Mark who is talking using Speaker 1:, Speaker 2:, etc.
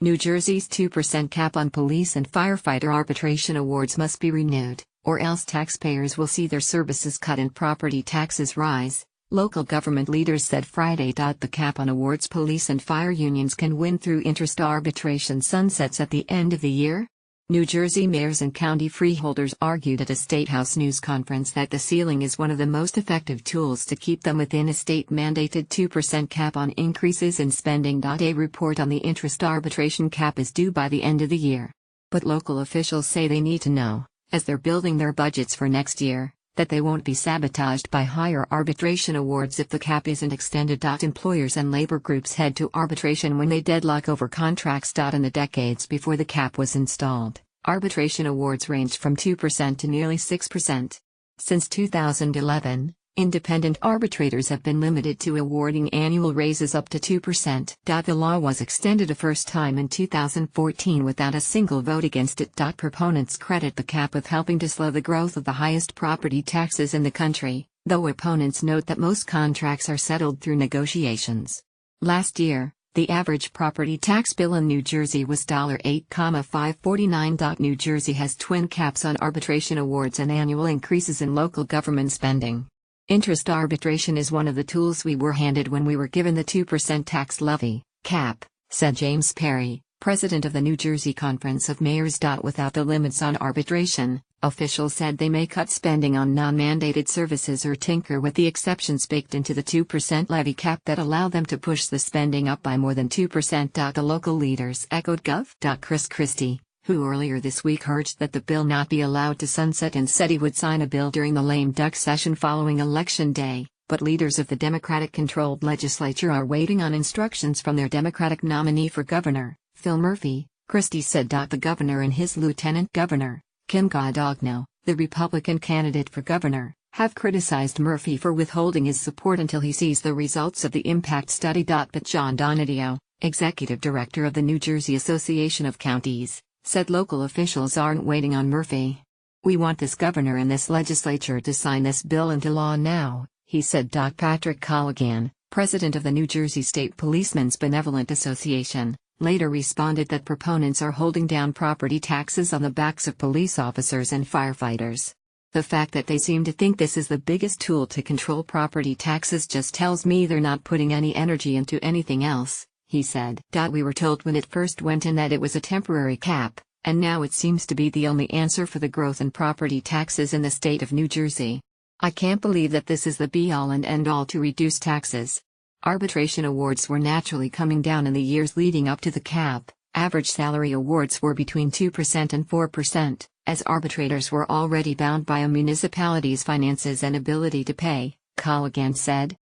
Speaker 1: New Jersey's 2% cap on police and firefighter arbitration awards must be renewed, or else taxpayers will see their services cut and property taxes rise, local government leaders said Friday. The cap on awards police and fire unions can win through interest arbitration sunsets at the end of the year. New Jersey mayors and county freeholders argued at a State House news conference that the ceiling is one of the most effective tools to keep them within a state-mandated 2% cap on increases in spending. A report on the interest arbitration cap is due by the end of the year. But local officials say they need to know, as they're building their budgets for next year, that they won't be sabotaged by higher arbitration awards if the cap isn't extended. Employers and labor groups head to arbitration when they deadlock over contracts. In the decades before the cap was installed, arbitration awards ranged from 2% to nearly 6%. Since 2011, independent arbitrators have been limited to awarding annual raises up to 2%. The law was extended a first time in 2014 without a single vote against it. Proponents credit the cap with helping to slow the growth of the highest property taxes in the country, though opponents note that most contracts are settled through negotiations. Last year, the average property tax bill in New Jersey was $8,549. New Jersey has twin caps on arbitration awards and annual increases in local government spending. Interest arbitration is one of the tools we were handed when we were given the 2% tax levy cap, said James Perry, president of the New Jersey Conference of Mayors. Without the limits on arbitration, officials said they may cut spending on non-mandated services or tinker with the exceptions baked into the 2% levy cap that allow them to push the spending up by more than 2%. The local leaders echoed Gov. Chris Christie, who earlier this week urged that the bill not be allowed to sunset and said he would sign a bill during the lame duck session following Election Day, but leaders of the Democratic-controlled legislature are waiting on instructions from their Democratic nominee for governor, Phil Murphy. Christie said. The governor and his lieutenant governor, Kim Guadagno, the Republican candidate for governor, have criticized Murphy for withholding his support until he sees the results of the impact study. But John Donadio, executive director of the New Jersey Association of Counties, said local officials aren't waiting on Murphy. "We want this governor and this legislature to sign this bill into law now," he said. Patrick Colligan, president of the New Jersey State Policemen's Benevolent Association, later responded that proponents are holding down property taxes on the backs of police officers and firefighters. "The fact that they seem to think this is the biggest tool to control property taxes just tells me they're not putting any energy into anything else," he said. "We were told when it first went in that it was a temporary cap, and now it seems to be the only answer for the growth in property taxes in the state of New Jersey. I can't believe that this is the be-all and end-all to reduce taxes." Arbitration awards were naturally coming down in the years leading up to the cap. Average salary awards were between 2% and 4%, as arbitrators were already bound by a municipality's finances and ability to pay, Colligan said.